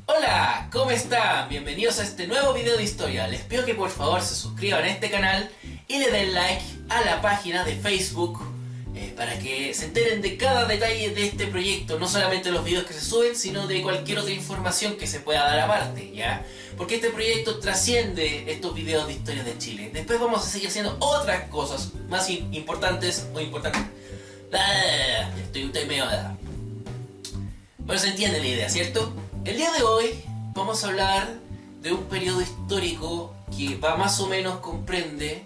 Hola, ¿cómo están? Bienvenidos a este nuevo video de historia. Les pido que por favor se suscriban a este canal y le den like a la página de Facebook para que se enteren de cada detalle de este proyecto, no solamente los videos que se suben, sino de cualquier otra información que se pueda dar aparte, ¿ya? Porque este proyecto trasciende estos videos de historia de Chile. Después vamos a seguir haciendo otras cosas más importantes o importantes. Estoy medio... Pero se entiende la idea, ¿cierto? El día de hoy vamos a hablar de un periodo histórico que va más o menos comprende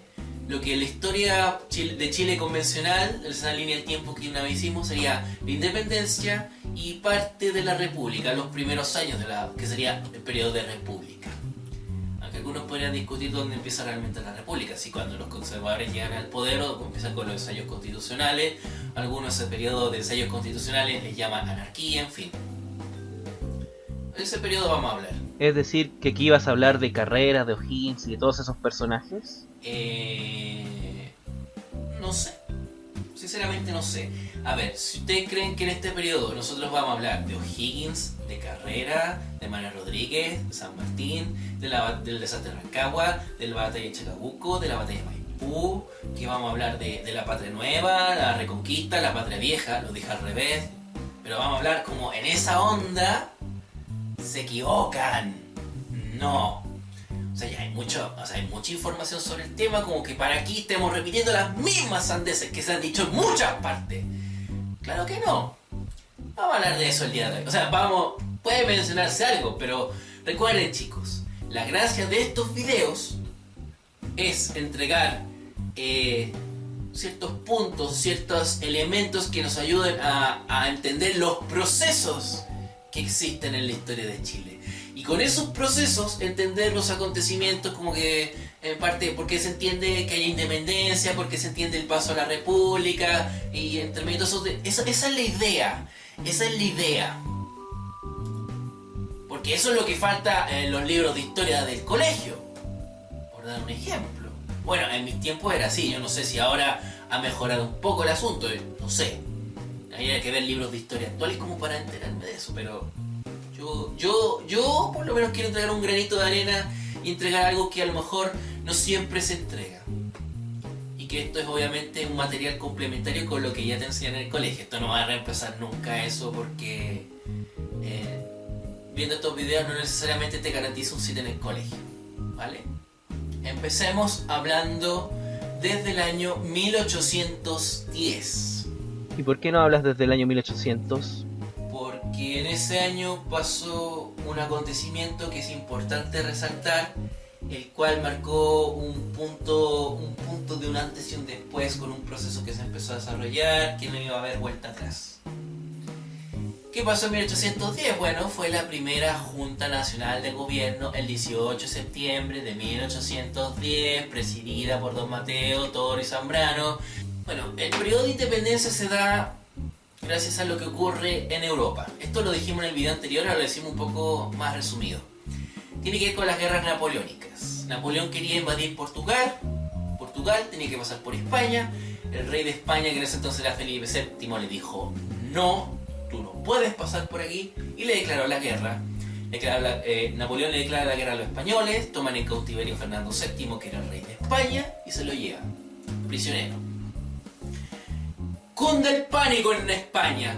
lo que la historia de Chile convencional, esa línea del tiempo que una vez hicimos, sería la independencia y parte de la república, los primeros años de que sería el periodo de república. Aunque algunos podrían discutir dónde empieza realmente la república, si cuando los conservadores llegan al poder o empiezan con los ensayos constitucionales, algunos ese periodo de ensayos constitucionales les llaman anarquía, en fin. De ese periodo vamos a hablar. Es decir, que aquí ibas a hablar de Carrera, de O'Higgins y de todos esos personajes. No sé. Sinceramente no sé. A ver, si ustedes creen que en este periodo nosotros vamos a hablar de O'Higgins, de Carrera, de Manuel Rodríguez, de San Martín, del desastre de Rancagua, de la batalla de Chacabuco, de la batalla de Maipú, que vamos a hablar de la patria nueva, la reconquista, la patria vieja, lo dije al revés, pero vamos a hablar como en esa onda. Se equivocan. No. O sea, ya hay mucha información sobre el tema, como que para aquí estemos repitiendo las mismas sandeces que se han dicho en muchas partes. Claro que no. Vamos a hablar de eso el día de hoy. O sea, puede mencionarse algo, pero recuerden, chicos, la gracia de estos videos es entregar ciertos puntos, ciertos elementos que nos ayuden a entender los procesos que existen en la historia de Chile. Y con esos procesos entender los acontecimientos, como que en parte porque se entiende que haya independencia, porque se entiende el paso a la república, y entre medio de eso, esa es la idea. Esa es la idea. Porque eso es lo que falta en los libros de historia del colegio, por dar un ejemplo. Bueno, en mis tiempos era así. Yo no sé si ahora ha mejorado un poco el asunto, no sé. Hay que ver libros de historia actuales como para enterarme de eso, pero yo por lo menos quiero entregar un granito de arena y entregar algo que a lo mejor no siempre se entrega. Y que esto es obviamente un material complementario con lo que ya te enseñan en el colegio. Esto no va a reemplazar nunca eso porque viendo estos videos no necesariamente te garantiza un sitio en el colegio, ¿vale? Empecemos hablando desde el año 1810. ¿Y por qué no hablas desde el año 1800? Porque en ese año pasó un acontecimiento que es importante resaltar, el cual marcó un punto de un antes y un después con un proceso que se empezó a desarrollar, que no iba a haber vuelta atrás. ¿Qué pasó en 1810? Bueno, fue la primera Junta Nacional de Gobierno el 18 de septiembre de 1810, presidida por don Mateo Toro y Zambrano. Bueno, el periodo de independencia se da gracias a lo que ocurre en Europa. Esto lo dijimos en el video anterior, ahora lo decimos un poco más resumido. Tiene que ver con las guerras napoleónicas. Napoleón quería invadir Portugal tenía que pasar por España. El rey de España, que en ese entonces era Felipe VII, le dijo: no, tú no puedes pasar por aquí, y le declaró la guerra. Napoleón le declara la guerra a los españoles, toman en cautiverio a Fernando VII, que era el rey de España, y se lo llevan prisionero. Cunde el pánico en España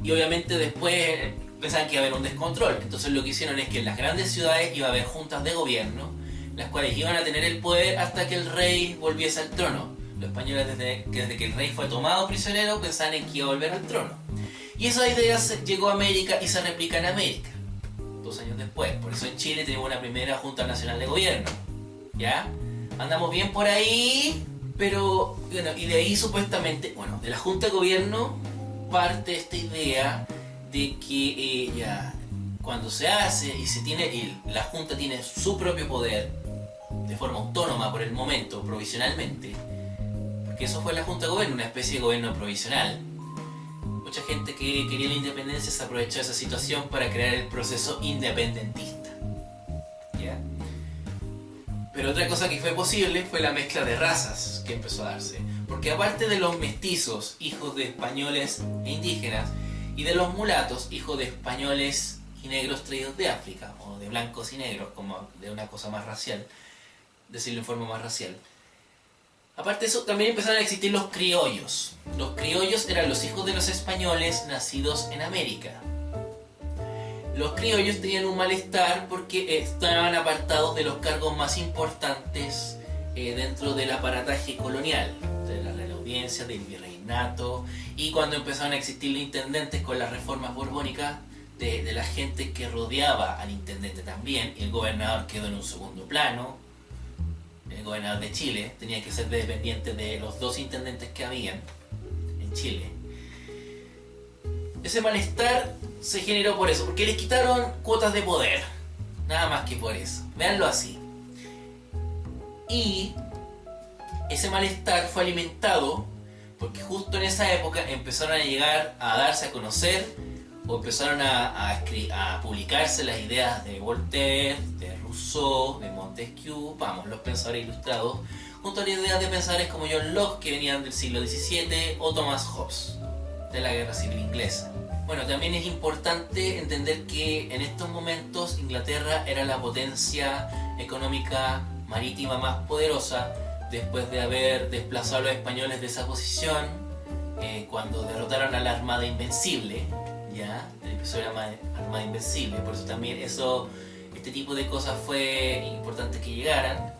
y obviamente después pensaban que iba a haber un descontrol. Entonces lo que hicieron es que en las grandes ciudades iba a haber juntas de gobierno, las cuales iban a tener el poder hasta que el rey volviese al trono. Los españoles desde que el rey fue tomado prisionero pensaban en que iba a volver al trono. Y esa idea llegó a América y se replica en América 2 años después. Por eso en Chile tenemos una primera Junta Nacional de Gobierno. ¿Ya? ¿Andamos bien por ahí? Pero, bueno, y de ahí supuestamente, bueno, de la Junta de Gobierno parte esta idea de que cuando se hace y la Junta tiene su propio poder de forma autónoma por el momento, provisionalmente, porque eso fue la Junta de Gobierno, una especie de gobierno provisional. Mucha gente que quería la independencia se aprovechó de esa situación para crear el proceso independentista. ¿Ya? Pero otra cosa que fue posible fue la mezcla de razas que empezó a darse. Porque aparte de los mestizos, hijos de españoles e indígenas, y de los mulatos, hijos de españoles y negros traídos de África, o de blancos y negros, como de una cosa más racial, decirlo en forma más racial. Aparte de eso, también empezaron a existir los criollos. Los criollos eran los hijos de los españoles nacidos en América. Los criollos tenían un malestar porque estaban apartados de los cargos más importantes dentro del aparataje colonial, de la Real Audiencia, del virreinato, y cuando empezaron a existir los intendentes con las reformas borbónicas, de la gente que rodeaba al intendente también, y el gobernador quedó en un segundo plano. El gobernador de Chile tenía que ser dependiente de los dos intendentes que habían en Chile. Ese malestar se generó por eso, porque les quitaron cuotas de poder, nada más que por eso, véanlo así. Y ese malestar fue alimentado porque justo en esa época empezaron a llegar a darse a conocer, o empezaron a publicarse las ideas de Voltaire, de Rousseau, de Montesquieu, los pensadores ilustrados, junto a las ideas de pensadores como John Locke, que venían del siglo XVII, o Thomas Hobbes, de la Guerra Civil Inglesa. Bueno, también es importante entender que en estos momentos Inglaterra era la potencia económica marítima más poderosa, después de haber desplazado a los españoles de esa posición, cuando derrotaron a la Armada Invencible, ¿ya? El episodio Armada Invencible, por eso también este tipo de cosas fue importante que llegaran.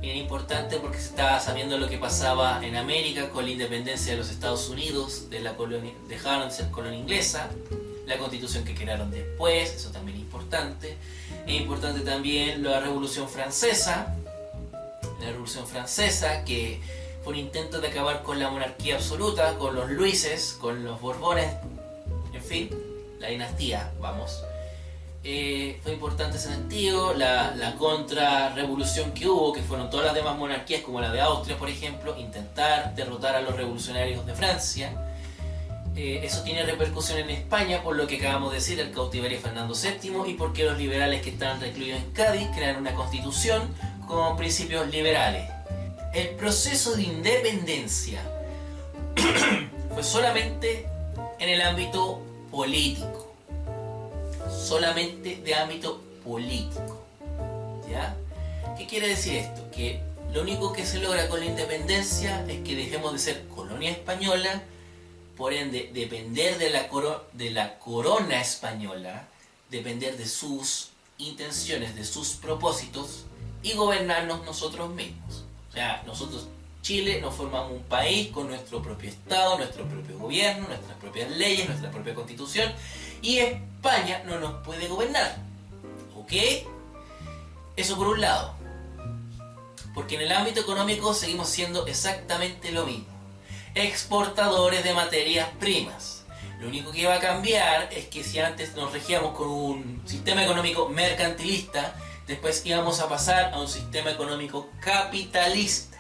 Era importante porque se estaba sabiendo lo que pasaba en América con la independencia de los Estados Unidos, dejaron de ser colonia inglesa, la constitución que crearon después, eso también es importante. Es importante también la Revolución Francesa, que fue un intento de acabar con la monarquía absoluta, con los Luises, con los Borbones, en fin, la dinastía, vamos. Fue importante ese sentido, la contrarrevolución que hubo, que fueron todas las demás monarquías, como la de Austria, por ejemplo, intentar derrotar a los revolucionarios de Francia. Eso tiene repercusión en España, por lo que acabamos de decir, el cautiverio de Fernando VII, y porque los liberales que estaban recluidos en Cádiz crearon una constitución con principios liberales. El proceso de independencia fue solamente en el ámbito político. Solamente de ámbito político, ¿ya? ¿Qué quiere decir esto? Que lo único que se logra con la independencia es que dejemos de ser colonia española, por ende depender de la corona española, depender de sus intenciones, de sus propósitos, y gobernarnos nosotros mismos. O sea, nosotros, Chile, nos formamos un país con nuestro propio Estado, nuestro propio gobierno, nuestras propias leyes, nuestra propia constitución, y España no nos puede gobernar, ¿ok? Eso por un lado. Porque en el ámbito económico seguimos siendo exactamente lo mismo. Exportadores de materias primas. Lo único que va a cambiar es que si antes nos regíamos con un sistema económico mercantilista, después íbamos a pasar a un sistema económico capitalista,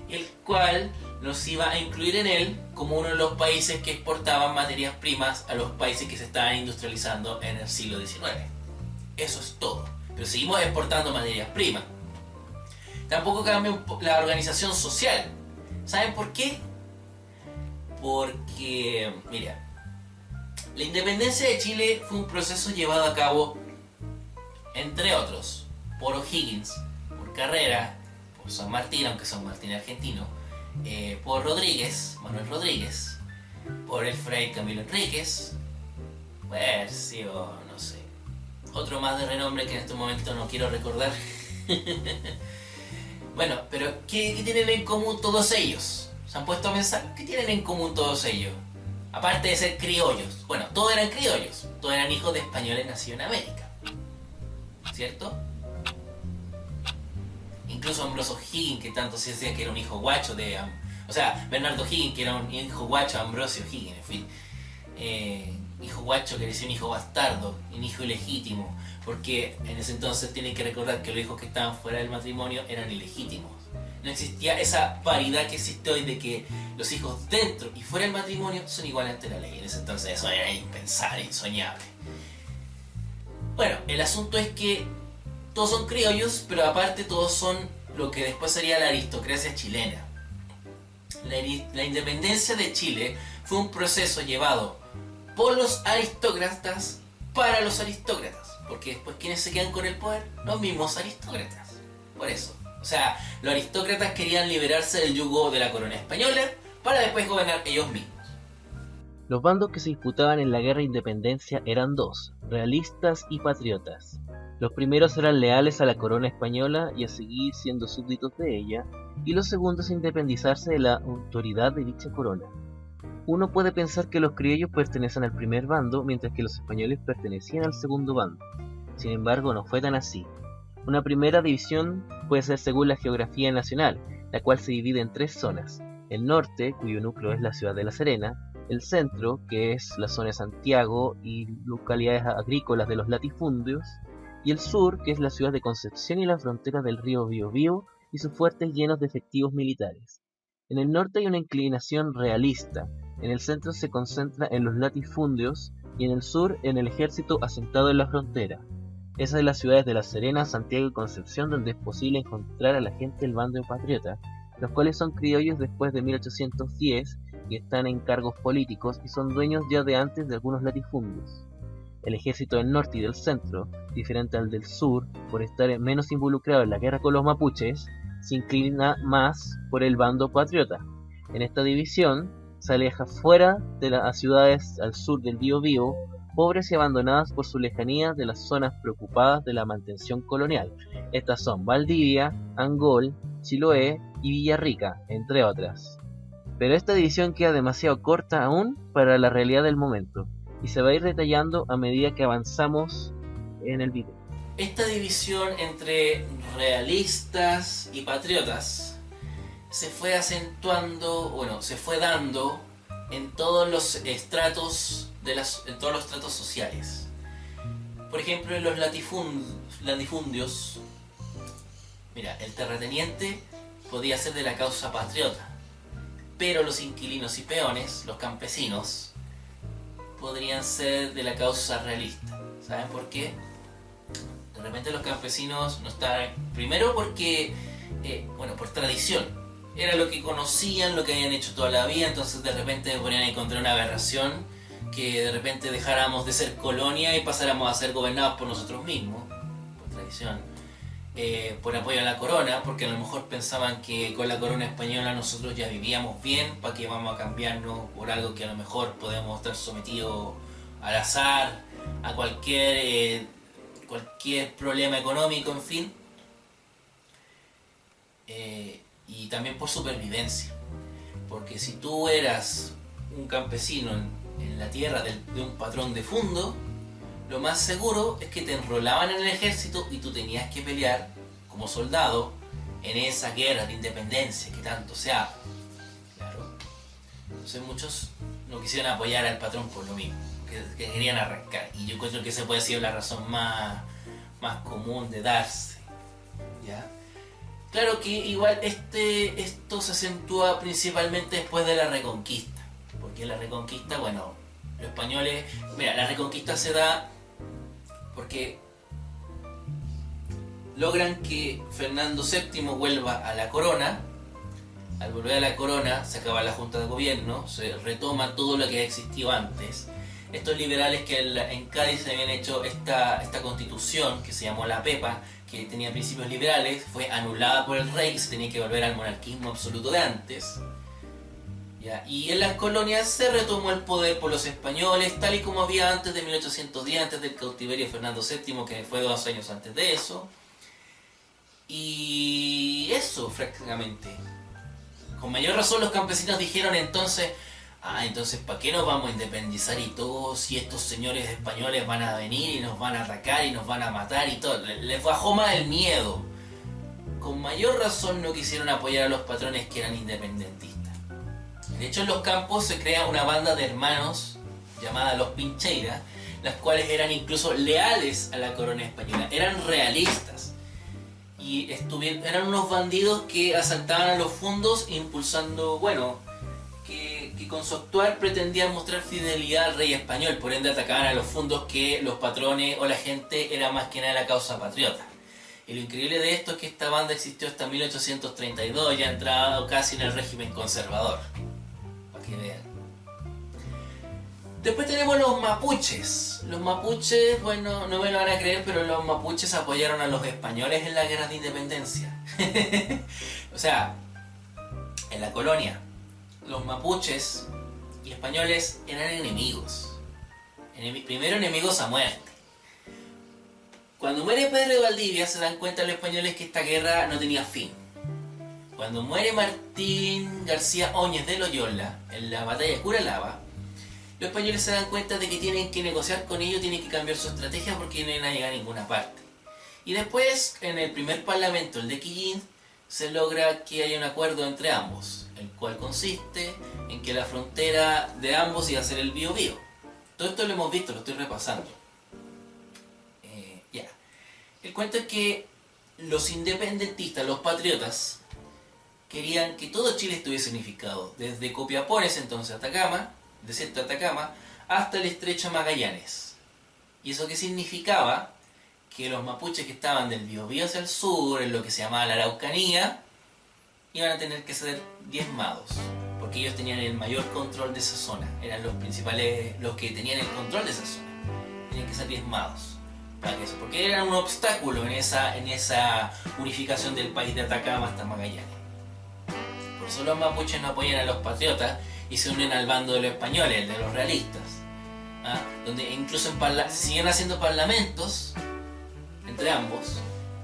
el cual nos iba a incluir en él como uno de los países que exportaban materias primas a los países que se estaban industrializando en el siglo XIX. Eso es todo. Pero seguimos exportando materias primas. Tampoco cambia la organización social. ¿Saben por qué? Porque, mira, la independencia de Chile fue un proceso llevado a cabo, entre otros, por O'Higgins, por Carrera, por San Martín, aunque San Martín es argentino, por Rodríguez, Manuel Rodríguez, por el Fray Camilo Enríquez, Percio, no sé, otro más de renombre que en este momento no quiero recordar. Bueno, pero ¿qué tienen en común todos ellos? ¿Se han puesto a pensar? ¿Qué tienen en común todos ellos? Aparte de ser criollos. Bueno, todos eran criollos, todos eran hijos de españoles nacidos en América, ¿cierto? Incluso Ambrosio O'Higgins, que tanto se decía que era un hijo guacho de... O sea, Bernardo O'Higgins, que era un hijo guacho de Ambrosio O'Higgins, en fin. Hijo guacho que decía un hijo bastardo, un hijo ilegítimo, porque en ese entonces tienen que recordar que los hijos que estaban fuera del matrimonio eran ilegítimos. No existía esa paridad que existe hoy de que los hijos dentro y fuera del matrimonio son iguales ante la ley. En ese entonces eso era impensable, insoñable. Bueno, el asunto es que todos son criollos, pero aparte todos son lo que después sería la aristocracia chilena. La independencia de Chile fue un proceso llevado por los aristócratas para los aristócratas, porque después ¿quiénes se quedan con el poder? Los mismos aristócratas. Por eso, o sea, los aristócratas querían liberarse del yugo de la corona española para después gobernar ellos mismos. Los bandos que se disputaban en la guerra de independencia eran dos, realistas y patriotas. Los primeros eran leales a la corona española y a seguir siendo súbditos de ella, y los segundos a independizarse de la autoridad de dicha corona. Uno puede pensar que los criollos pertenecen al primer bando, mientras que los españoles pertenecían al segundo bando. Sin embargo, no fue tan así. Una primera división puede ser según la geografía nacional, la cual se divide en tres zonas. El norte, cuyo núcleo es la ciudad de La Serena, el centro, que es la zona de Santiago y localidades agrícolas de los latifundios, y el sur, que es la ciudad de Concepción y la frontera del río Biobío y sus fuertes llenos de efectivos militares. En el norte hay una inclinación realista, en el centro se concentra en los latifundios y en el sur en el ejército asentado en la frontera. Esas son las ciudades de La Serena, Santiago y Concepción donde es posible encontrar a la gente del bando patriota, los cuales son criollos después de 1810 y están en cargos políticos y son dueños ya de antes de algunos latifundios. El ejército del norte y del centro, diferente al del sur por estar menos involucrado en la guerra con los mapuches, se inclina más por el bando patriota. En esta división se aleja fuera de las ciudades al sur del Biobío, pobres y abandonadas por su lejanía de las zonas preocupadas de la mantención colonial. Estas son Valdivia, Angol, Chiloé y Villarrica, entre otras. Pero esta división queda demasiado corta aún para la realidad del momento, y se va a ir detallando a medida que avanzamos en el video. Esta división entre realistas y patriotas se fue acentuando, se fue dando en todos los estratos en todos los estratos sociales. Por ejemplo, en los latifundios, mira, el terrateniente podía ser de la causa patriota, pero los inquilinos y peones, los campesinos, podrían ser de la causa realista. ¿Saben por qué? De repente los campesinos no estaban... Primero porque, por tradición. Era lo que conocían, lo que habían hecho toda la vida, entonces de repente ponían a encontrar una aberración que de repente dejáramos de ser colonia y pasáramos a ser gobernados por nosotros mismos, por tradición. Por apoyo a la corona, porque a lo mejor pensaban que con la corona española nosotros ya vivíamos bien, para que vamos a cambiarnos por algo que a lo mejor podemos estar sometidos al azar, a cualquier problema económico, en fin. Y también por supervivencia, porque si tú eras un campesino en la tierra de un patrón de fundo, lo más seguro es que te enrolaban en el ejército y tú tenías que pelear como soldado en esa guerra de independencia que tanto se habla. Claro. Entonces muchos no quisieron apoyar al patrón por lo mismo, que querían arrancar. Y yo creo que esa puede ser la razón más común de darse. ¿Ya? Claro que igual esto se acentúa principalmente después de la Reconquista. Porque la Reconquista, los españoles... Mira, la Reconquista se da porque logran que Fernando VII vuelva a la corona. Al volver a la corona se acaba la Junta de Gobierno, se retoma todo lo que existió antes. Estos liberales que en Cádiz habían hecho esta constitución que se llamó la Pepa, que tenía principios liberales, fue anulada por el rey y se tenía que volver al monarquismo absoluto de antes. ¿Ya? Y en las colonias se retomó el poder por los españoles, tal y como había antes de 1810, antes del cautiverio de Fernando VII, que fue 2 años antes de eso. Y eso, francamente. Con mayor razón los campesinos dijeron entonces, entonces ¿para qué nos vamos a independizar y todo si estos señores españoles van a venir y nos van a atacar y nos van a matar y todo? Les bajó más el miedo. Con mayor razón no quisieron apoyar a los patrones que eran independentistas. De hecho, en los campos se crea una banda de hermanos llamada los Pincheiras, las cuales eran incluso leales a la corona española, eran realistas y eran unos bandidos que asaltaban a los fundos impulsando, que con su actuar pretendían mostrar fidelidad al rey español, por ende atacaban a los fundos que los patrones o la gente era más que nada la causa patriota. Y lo increíble de esto es que esta banda existió hasta 1832, ya entrado casi en el régimen conservador. Que vean. Después tenemos los mapuches. Los mapuches, bueno, no me lo van a creer, pero los mapuches apoyaron a los españoles en la guerra de independencia. O sea, en la colonia, los mapuches y españoles eran enemigos. Primero enemigos a muerte. Cuando muere Pedro de Valdivia se dan cuenta los españoles que esta guerra no tenía fin. Cuando muere Martín García Óñez de Loyola en la batalla de Curalaba, los españoles se dan cuenta de que tienen que negociar con ellos, tienen que cambiar su estrategia porque no iban a llegar a ninguna parte. Y después, en el primer parlamento, el de Quillín, se logra que haya un acuerdo entre ambos, el cual consiste en que la frontera de ambos iba a ser el Biobío. Todo esto lo hemos visto, lo estoy repasando. Ya. El cuento es que los independentistas, los patriotas, querían que todo Chile estuviese unificado, desde Copiapó, en ese entonces Atacama, desierto de Atacama, hasta el estrecho Magallanes. ¿Y eso qué significaba? Que los mapuches que estaban del Biobío hacia el sur, en lo que se llamaba la Araucanía, iban a tener que ser diezmados, porque ellos tenían el mayor control de esa zona, eran los principales, los que tenían el control de esa zona, tenían que ser diezmados, para que eso, porque eran un obstáculo en esa unificación del país de Atacama hasta Magallanes. Por eso los mapuches no apoyan a los patriotas y se unen al bando de los españoles, el de los realistas, ¿ah? Donde incluso siguen haciendo parlamentos entre ambos,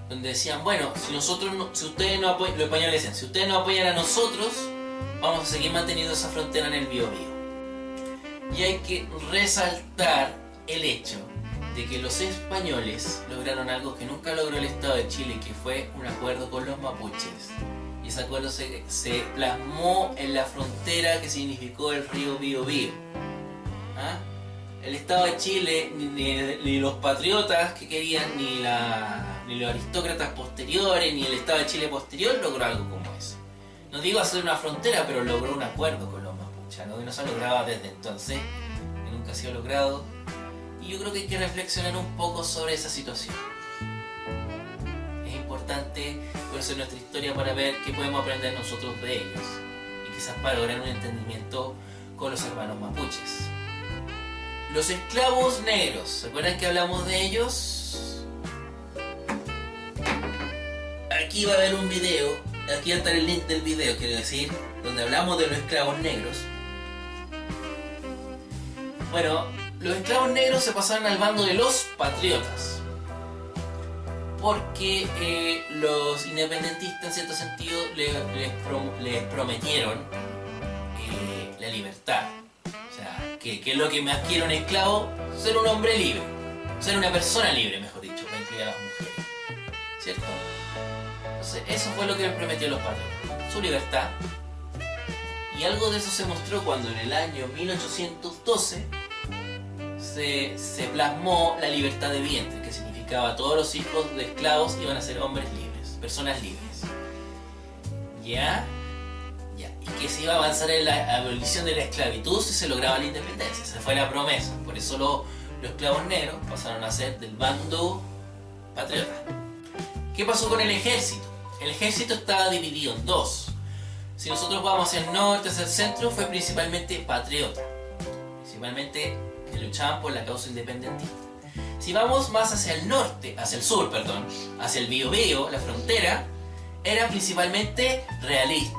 donde decían, bueno, si ustedes no apoyan, los españoles decían, si ustedes no apoyan a nosotros, vamos a seguir manteniendo esa frontera en el Biobío. Y hay que resaltar el hecho de que los españoles lograron algo que nunca logró el Estado de Chile, que fue un acuerdo con los mapuches. Y ese acuerdo se plasmó en la frontera que significó el río Biobío. ¿Ah? El Estado de Chile, ni los patriotas que querían, ni los aristócratas posteriores, ni el Estado de Chile posterior logró algo como eso. No digo hacer una frontera, pero logró un acuerdo con los mapuches, algo que no se lograba desde entonces, que nunca ha sido logrado. Y yo creo que hay que reflexionar un poco sobre esa situación. Es importante conocer nuestra historia para ver qué podemos aprender nosotros de ellos, y quizás para lograr un entendimiento con los hermanos mapuches. Los esclavos negros, ¿se acuerdan que hablamos de ellos? Aquí va a haber un video, aquí va a estar el link del video, quiero decir, donde hablamos de los esclavos negros. Bueno, los esclavos negros se pasaron al bando de los patriotas, porque los independentistas en cierto sentido les prometieron la libertad. O sea, ¿qué es lo que más quiere un esclavo? Ser un hombre libre, ser una persona libre, mejor dicho, para incluir a las mujeres, ¿cierto? Entonces eso fue lo que les prometió los patriotas, su libertad. Y algo de eso se mostró cuando en el año 1812 se plasmó la libertad de vientre, que significaba todos los hijos de esclavos iban a ser hombres libres, personas libres. ¿Ya? Y que se iba a avanzar en la abolición de la esclavitud si se lograba la independencia. Esa fue la promesa. Por eso los esclavos negros pasaron a ser del bando patriota. ¿Qué pasó con el ejército? El ejército estaba dividido en dos. Si nosotros vamos hacia el norte, hacia el centro, fue principalmente patriota. Principalmente que luchaban por la causa independentista. Si vamos más hacia el norte, hacia el sur, perdón, hacia el Biobío, la frontera, era principalmente realista.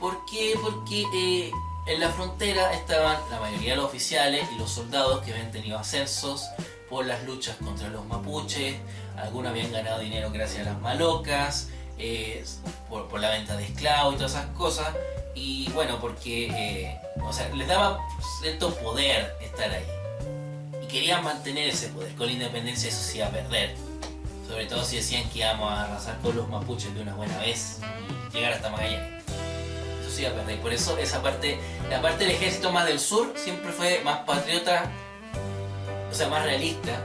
¿Por qué? Porque en la frontera estaban la mayoría de los oficiales y los soldados que habían tenido ascensos por las luchas contra los mapuches, algunos habían ganado dinero gracias a las malocas, por la venta de esclavos y todas esas cosas, y bueno, porque les daba cierto poder estar ahí, y querían mantener ese poder. Con la independencia eso se iba a perder, sobre todo si decían que íbamos a arrasar con los mapuches de una buena vez y llegar hasta Magallanes. Eso se iba a perder, por eso esa parte, la parte del ejército más del sur siempre fue más patriota, o sea, más realista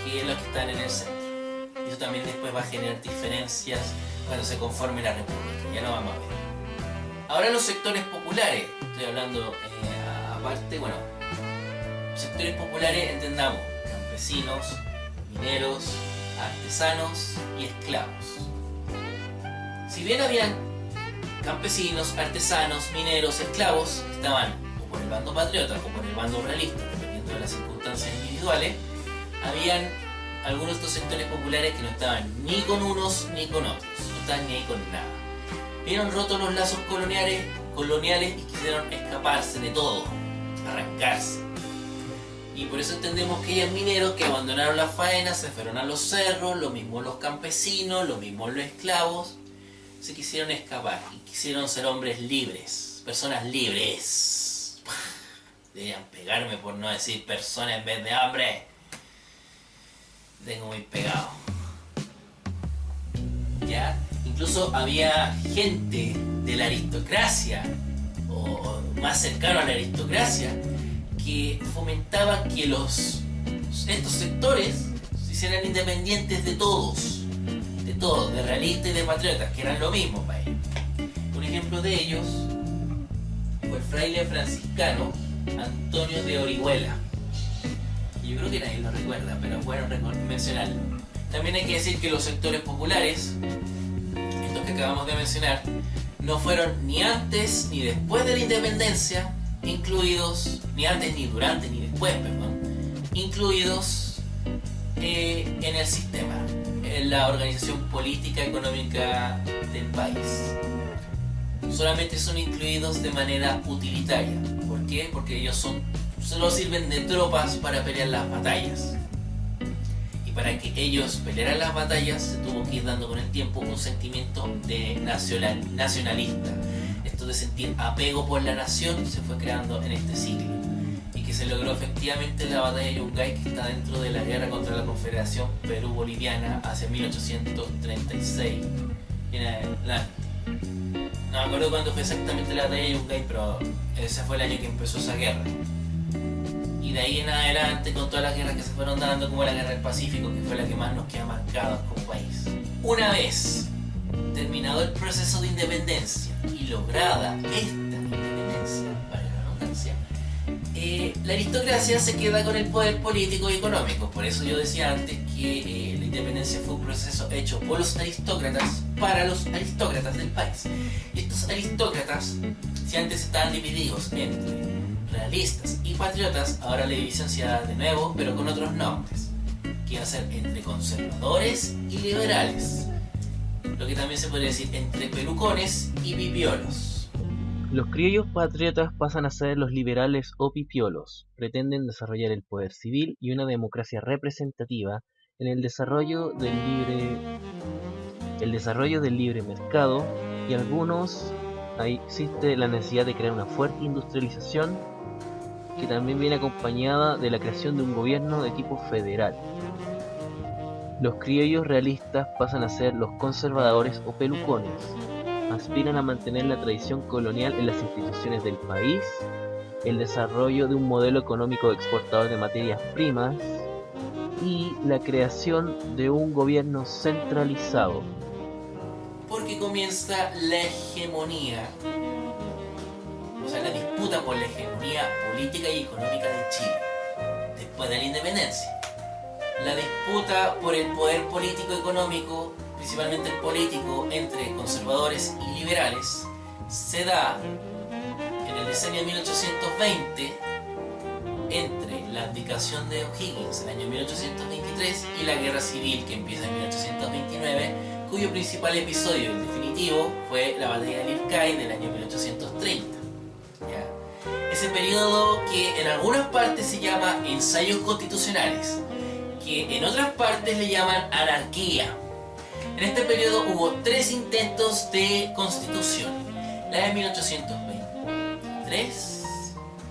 que los que están en el centro. Y eso también después va a generar diferencias cuando se conforme la república, ya no vamos a ver. Ahora los sectores populares, estoy hablando aparte, bueno, sectores populares entendamos campesinos, mineros, artesanos y esclavos. Si bien habían campesinos, artesanos, mineros, esclavos, estaban o por el bando patriota o por el bando realista, respecto a las circunstancias individuales, habían algunos de estos sectores populares que no estaban ni con unos ni con otros, no estaban ni ahí con nada. Vieron rotos los lazos coloniales y quisieron escaparse de todo, arrancarse. Y por eso entendemos que hayan mineros que abandonaron las faenas, se fueron a los cerros, lo mismo los campesinos, lo mismo los esclavos, se quisieron escapar y quisieron ser hombres libres, personas libres. Deberían pegarme por no decir persona en vez de hombre. Tengo muy pegado. ¿Ya? Incluso había gente de la aristocracia, o más cercano a la aristocracia, que fomentaban que estos sectores se hicieran independientes de todos, de realistas y de patriotas, que eran lo mismo para ellos. Un ejemplo de ellos fue el fraile franciscano Antonio de Orihuela. Yo creo que nadie lo recuerda, pero es bueno mencionarlo. También hay que decir que los sectores populares, estos que acabamos de mencionar, no fueron ni antes ni después de la independencia incluidos, ni antes ni durante ni después, incluidos en el sistema, en la organización política económica del país. Solamente son incluidos de manera utilitaria. ¿Por qué? Porque ellos solo sirven de tropas para pelear las batallas. Y para que ellos pelearan las batallas se tuvo que ir dando con el tiempo un sentimiento de nacionalista. Esto de sentir apego por la nación se fue creando en este siglo y que se logró efectivamente en la batalla de Yungay, que está dentro de la guerra contra la Confederación Perú-Boliviana hacia 1836 en adelante. No me acuerdo cuándo fue exactamente la batalla de Yungay, pero ese fue el año que empezó esa guerra. Y de ahí en adelante, con todas las guerras que se fueron dando, como la guerra del Pacífico, que fue la que más nos queda marcada como país. Una vez terminado el proceso de independencia y lograda esta independencia, para la redundancia, la aristocracia se queda con el poder político y económico. Por eso yo decía antes que la independencia fue un proceso hecho por los aristócratas para los aristócratas del país. Y estos aristócratas, si antes estaban divididos entre realistas y patriotas, ahora la división se da de nuevo, pero con otros nombres, que iba a ser entre conservadores y liberales, lo que también se podría decir entre pelucones y pipiolos. Los criollos patriotas pasan a ser los liberales o pipiolos. Pretenden desarrollar el poder civil y una democracia representativa en el desarrollo del libre mercado, y algunos, ahí existe la necesidad de crear una fuerte industrialización que también viene acompañada de la creación de un gobierno de tipo federal. Los criollos realistas pasan a ser los conservadores o pelucones. Aspiran a mantener la tradición colonial en las instituciones del país, el desarrollo de un modelo económico exportador de materias primas y la creación de un gobierno centralizado. Porque comienza la hegemonía, o sea, la disputa por la hegemonía política y económica de Chile después de la independencia. La disputa por el poder político y económico, principalmente el político, entre conservadores y liberales, se da en el decenio de 1820 entre la abdicación de O'Higgins en el año 1823 y la guerra civil que empieza en 1829, cuyo principal episodio, el definitivo, fue la batalla de Lircay del año 1830. ¿Ya? Ese periodo que en algunas partes se llama ensayos constitucionales, que en otras partes le llaman anarquía. En este periodo hubo 3 intentos de constitución: la de 1823,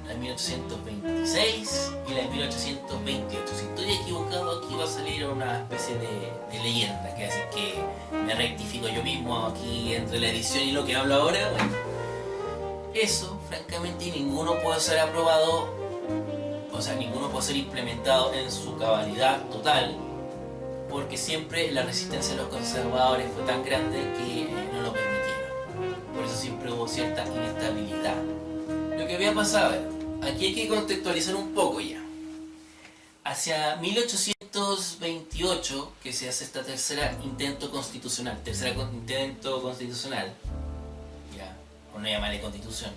la de 1826 y la de 1828. Si estoy equivocado, aquí va a salir una especie de leyenda, que así que me rectifico yo mismo aquí entre la edición y lo que hablo ahora. Bueno, eso, francamente, ninguno puede ser aprobado, o sea, ninguno puede ser implementado en su cabalidad total, porque siempre la resistencia de los conservadores fue tan grande que no lo permitieron. Por eso siempre hubo cierta inestabilidad. Lo que había pasado, aquí hay que contextualizar un poco ya. Hacia 1828, que se hace esta tercera intento constitucional, ya, por no llamarle constitución,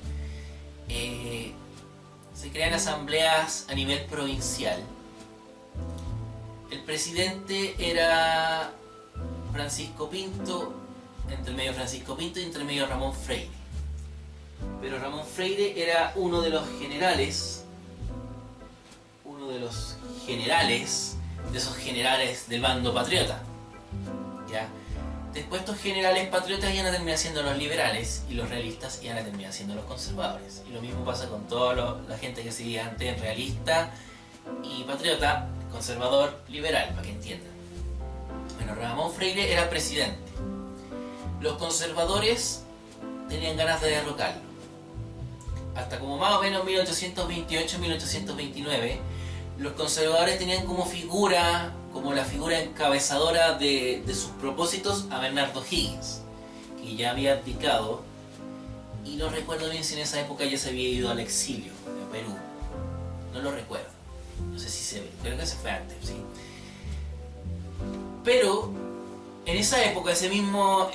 se crean asambleas a nivel provincial. El presidente era Francisco Pinto, entre medio Francisco Pinto y entre medio Ramón Freire. Pero Ramón Freire era uno de los generales, de esos generales del bando patriota. ¿Ya? Después estos generales patriotas iban a terminar siendo los liberales y los realistas iban a terminar siendo los conservadores. Y lo mismo pasa con toda la gente que se diga antes realista y patriota, conservador, liberal, para que entiendan. Bueno, Ramón Freire era presidente. Los conservadores tenían ganas de derrocarlo. Hasta como más o menos 1828-1829, los conservadores tenían como la figura encabezadora de sus propósitos a Bernardo Higgins, que ya había abdicado, y no recuerdo bien si en esa época ya se había ido al exilio en Perú. No lo recuerdo. No sé si creo que se fue antes, sí. Pero en esa época, ese mismo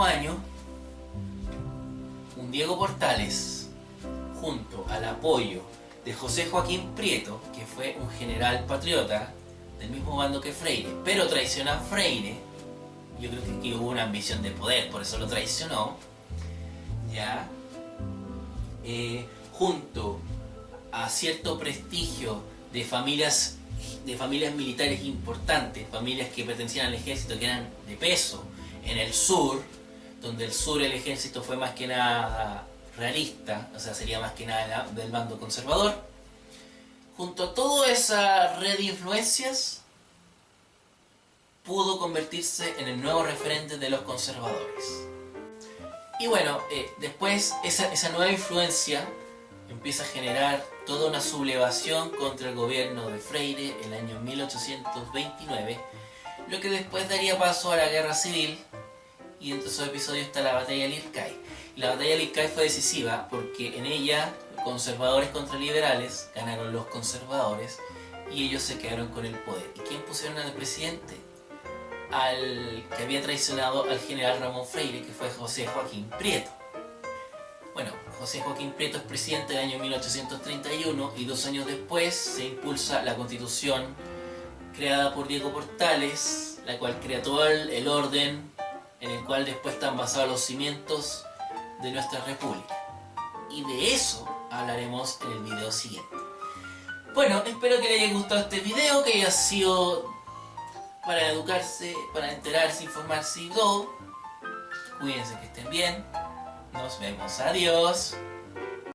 año, un Diego Portales, junto al apoyo de José Joaquín Prieto, que fue un general patriota del mismo bando que Freire, pero traicionó a Freire. Yo creo que aquí hubo una ambición de poder, por eso lo traicionó. Ya, junto a cierto prestigio de familias militares importantes, familias que pertenecían al ejército, que eran de peso en el sur, donde el sur el ejército fue más que nada realista, o sea, sería más que nada del bando conservador. Junto a toda esa red de influencias, pudo convertirse en el nuevo referente de los conservadores. Y bueno, después esa nueva influencia empieza a generar toda una sublevación contra el gobierno de Freire en el año 1829, lo que después daría paso a la guerra civil, y entre esos episodios está la batalla de Lircay. La batalla de Lircay fue decisiva porque en ella, conservadores contra liberales, ganaron los conservadores y ellos se quedaron con el poder. ¿Y quién pusieron al presidente? Al que había traicionado al general Ramón Freire, que fue José Joaquín Prieto. Bueno, José Joaquín Prieto es presidente del año 1831 y 2 años después se impulsa la Constitución creada por Diego Portales, la cual crea todo el orden en el cual después están basados los cimientos de nuestra república. Y de eso hablaremos en el video siguiente. Bueno, espero que les haya gustado este video, que haya sido para educarse, para enterarse, informarse y todo. Cuídense, que estén bien. Nos vemos. Adiós.